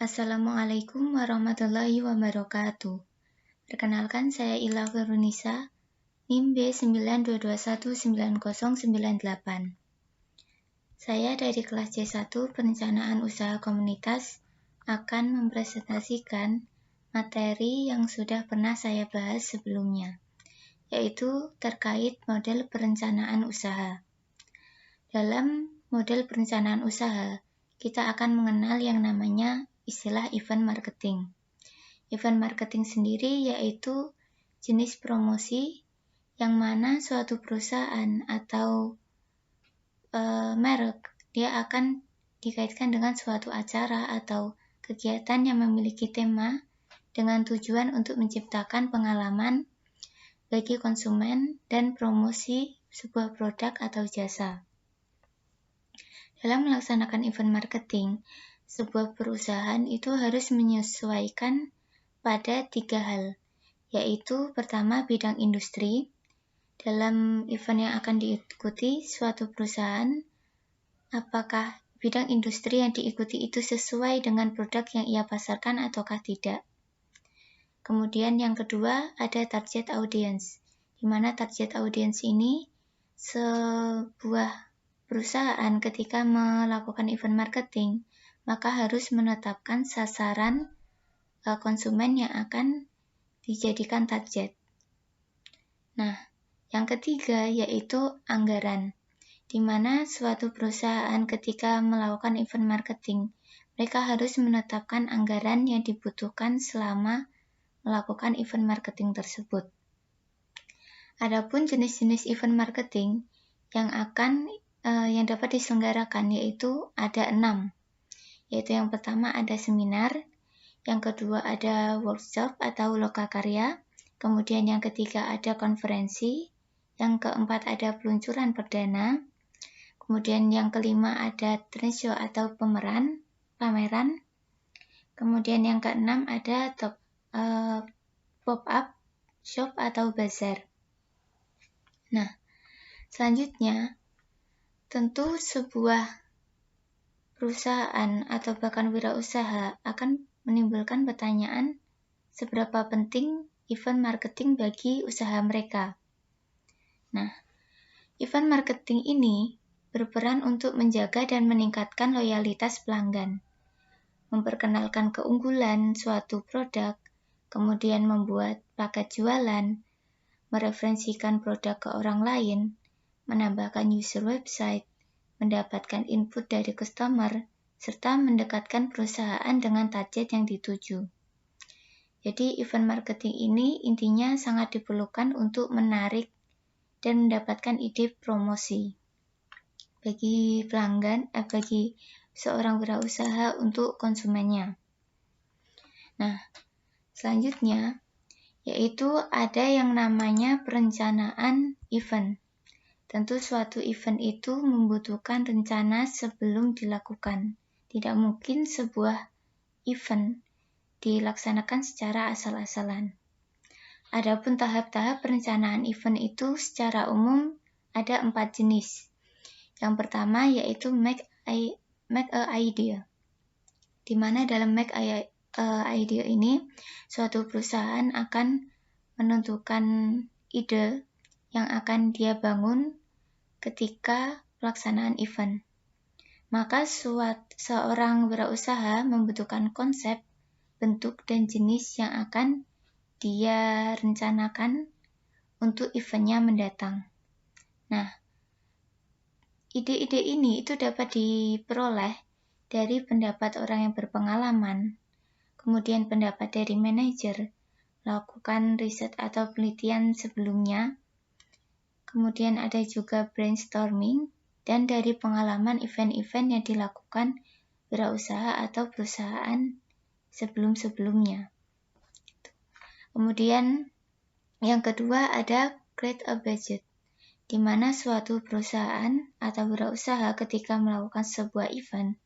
Assalamualaikum warahmatullahi wabarakatuh. Perkenalkan, saya Ila Verunisa, NIM B92219098. Saya dari kelas C1 Perencanaan Usaha Komunitas akan mempresentasikan materi yang sudah pernah saya bahas sebelumnya, yaitu terkait model perencanaan usaha. Dalam model perencanaan usaha, kita akan mengenal yang namanya istilah event marketing. Event marketing sendiri yaitu jenis promosi yang mana suatu perusahaan atau merek dia akan dikaitkan dengan suatu acara atau kegiatan yang memiliki tema dengan tujuan untuk menciptakan pengalaman bagi konsumen dan promosi sebuah produk atau jasa. Dalam melaksanakan event marketing, sebuah perusahaan itu harus menyesuaikan pada 3 hal, yaitu pertama bidang industri. Dalam event yang akan diikuti suatu perusahaan, apakah bidang industri yang diikuti itu sesuai dengan produk yang ia pasarkan ataukah tidak. Kemudian yang kedua ada target audience, di mana target audience ini sebuah perusahaan ketika melakukan event marketing, maka harus menetapkan sasaran konsumen yang akan dijadikan target. Nah, yang ketiga yaitu anggaran, di mana suatu perusahaan ketika melakukan event marketing, mereka harus menetapkan anggaran yang dibutuhkan selama melakukan event marketing tersebut. Adapun jenis-jenis event marketing yang dapat diselenggarakan yaitu ada 6, yaitu yang pertama ada seminar, yang kedua ada workshop atau lokakarya, kemudian yang ketiga ada konferensi, yang keempat ada peluncuran perdana, kemudian yang kelima ada trade show atau pameran, kemudian yang keenam ada pop-up shop atau bazar. Nah, selanjutnya tentu sebuah perusahaan atau bahkan wirausaha akan menimbulkan pertanyaan seberapa penting event marketing bagi usaha mereka. Nah, event marketing ini berperan untuk menjaga dan meningkatkan loyalitas pelanggan, memperkenalkan keunggulan suatu produk, kemudian membuat paket jualan, mereferensikan produk ke orang lain, menambahkan user website, mendapatkan input dari customer, serta mendekatkan perusahaan dengan target yang dituju. Jadi event marketing ini intinya sangat diperlukan untuk menarik dan mendapatkan ide promosi bagi pelanggan, bagi seorang wirausaha untuk konsumennya. Nah, selanjutnya yaitu ada yang namanya perencanaan event. Tentu suatu event itu membutuhkan rencana sebelum dilakukan. Tidak mungkin sebuah event dilaksanakan secara asal-asalan. Adapun tahap-tahap perencanaan event itu secara umum ada 4 jenis. Yang pertama yaitu make a idea, di mana dalam make a idea ini suatu perusahaan akan menentukan ide yang akan dia bangun ketika pelaksanaan event. Maka seorang wirausaha membutuhkan konsep, bentuk, dan jenis yang akan dia rencanakan untuk eventnya mendatang. Nah, ide-ide ini itu dapat diperoleh dari pendapat orang yang berpengalaman, kemudian pendapat dari manajer, lakukan riset atau penelitian sebelumnya, kemudian ada juga brainstorming, dan dari pengalaman event-event yang dilakukan wirausaha atau perusahaan sebelum-sebelumnya. Kemudian yang kedua ada create a budget, di mana suatu perusahaan atau wirausaha ketika melakukan sebuah event,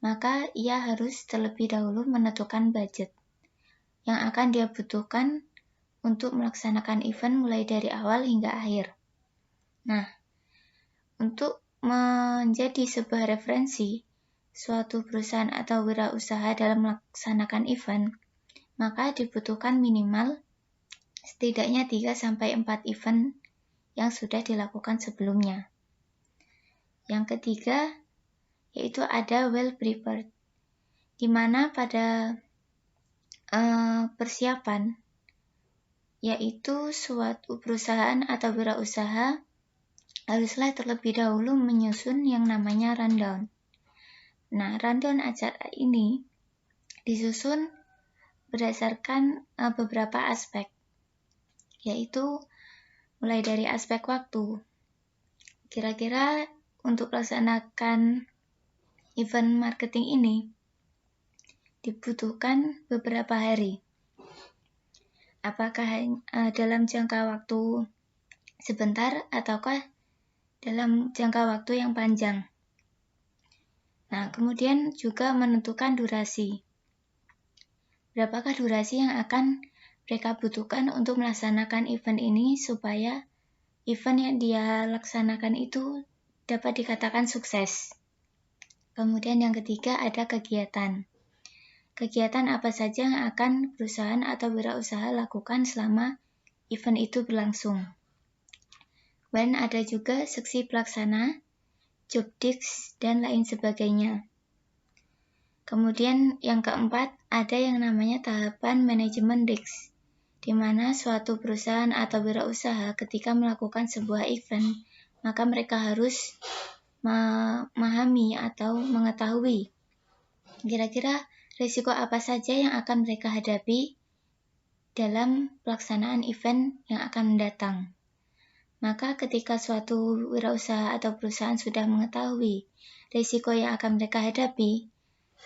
maka ia harus terlebih dahulu menentukan budget yang akan dia butuhkan untuk melaksanakan event mulai dari awal hingga akhir. Nah, untuk menjadi sebuah referensi, suatu perusahaan atau wirausaha dalam melaksanakan event, maka dibutuhkan minimal setidaknya 3-4 event yang sudah dilakukan sebelumnya. Yang ketiga, yaitu ada well prepared, di mana pada persiapan, yaitu suatu perusahaan atau wirausaha haruslah terlebih dahulu menyusun yang namanya rundown. Nah, rundown acara ini disusun berdasarkan beberapa aspek, yaitu mulai dari aspek waktu. Kira-kira untuk melaksanakan event marketing ini dibutuhkan beberapa hari. Apakah dalam jangka waktu sebentar ataukah dalam jangka waktu yang panjang? Nah, kemudian juga menentukan durasi. Berapakah durasi yang akan mereka butuhkan untuk melaksanakan event ini supaya event yang dia laksanakan itu dapat dikatakan sukses. Kemudian yang ketiga ada kegiatan. Kegiatan apa saja yang akan perusahaan atau wirausaha lakukan selama event itu berlangsung. Dan ada juga seksi pelaksana, job desk, dan lain sebagainya. Kemudian yang keempat ada yang namanya tahapan manajemen risk, di mana suatu perusahaan atau wirausaha ketika melakukan sebuah event, maka mereka harus memahami atau mengetahui kira-kira risiko apa saja yang akan mereka hadapi dalam pelaksanaan event yang akan mendatang. Maka ketika suatu wirausaha atau perusahaan sudah mengetahui risiko yang akan mereka hadapi,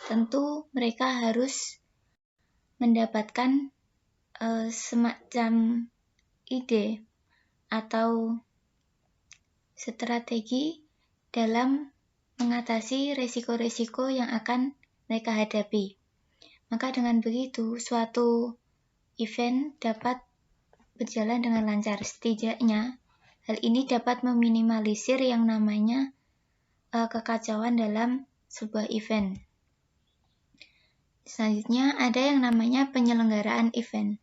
tentu mereka harus mendapatkan semacam ide atau strategi dalam mengatasi risiko-risiko yang akan mereka hadapi. Maka dengan begitu, suatu event dapat berjalan dengan lancar. Setidaknya, hal ini dapat meminimalisir yang namanya kekacauan dalam sebuah event. Selanjutnya, ada yang namanya penyelenggaraan event.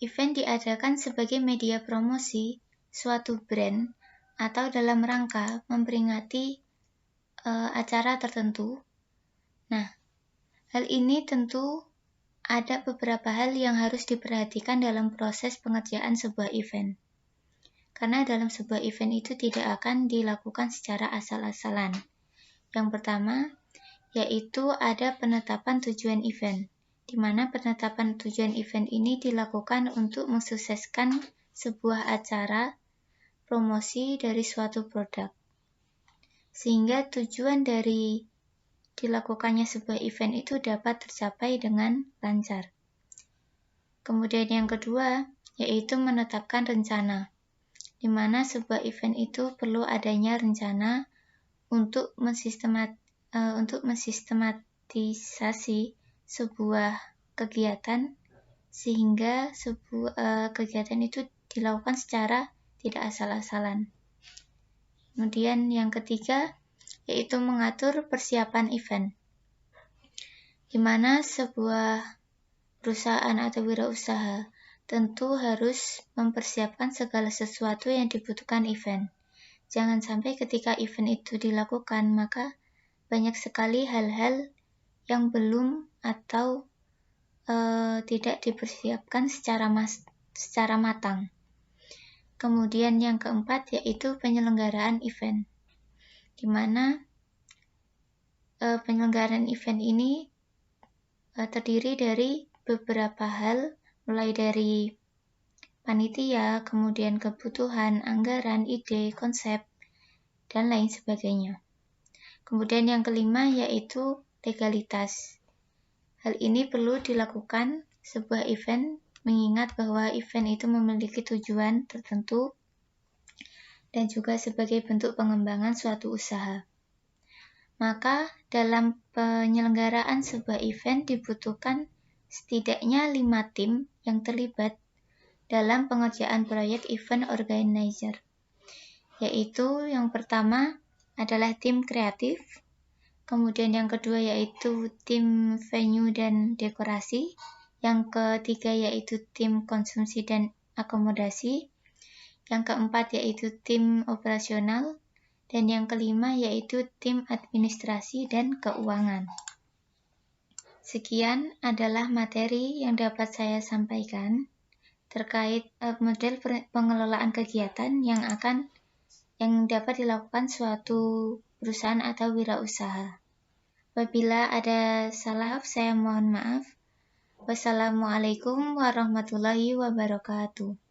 Event diadakan sebagai media promosi suatu brand atau dalam rangka memperingati acara tertentu. Nah, hal ini tentu ada beberapa hal yang harus diperhatikan dalam proses pengerjaan sebuah event. Karena dalam sebuah event itu tidak akan dilakukan secara asal-asalan. Yang pertama, yaitu ada penetapan tujuan event, di mana penetapan tujuan event ini dilakukan untuk mensukseskan sebuah acara promosi dari suatu produk. Sehingga tujuan dari dilakukannya sebuah event itu dapat tercapai dengan lancar. Kemudian yang kedua, yaitu menetapkan rencana, di mana sebuah event itu perlu adanya rencana untuk mensistematisasi sebuah kegiatan, sehingga sebuah kegiatan itu dilakukan secara tidak asal-asalan. Kemudian yang ketiga, yaitu mengatur persiapan event, di mana sebuah perusahaan atau wirausaha tentu harus mempersiapkan segala sesuatu yang dibutuhkan event. Jangan sampai ketika event itu dilakukan, maka banyak sekali hal-hal yang belum atau tidak dipersiapkan secara matang. Kemudian yang keempat yaitu penyelenggaraan event, di mana penyelenggaraan event ini terdiri dari beberapa hal, mulai dari panitia, kemudian kebutuhan, anggaran, ide, konsep, dan lain sebagainya. Kemudian yang kelima yaitu legalitas. Hal ini perlu dilakukan sebuah event, mengingat bahwa event itu memiliki tujuan tertentu dan juga sebagai bentuk pengembangan suatu usaha. Maka dalam penyelenggaraan sebuah event dibutuhkan setidaknya 5 tim yang terlibat dalam pengerjaan proyek event organizer, yaitu yang pertama adalah tim kreatif, Kemudian yang kedua yaitu tim venue dan dekorasi. Yang ketiga yaitu tim konsumsi dan akomodasi. Yang keempat yaitu tim operasional. Dan yang kelima yaitu tim administrasi dan keuangan. Sekian adalah materi yang dapat saya sampaikan terkait model pengelolaan kegiatan yang dapat dilakukan suatu perusahaan atau wirausaha. Apabila ada salah, saya mohon maaf. Wassalamualaikum warahmatullahi wabarakatuh.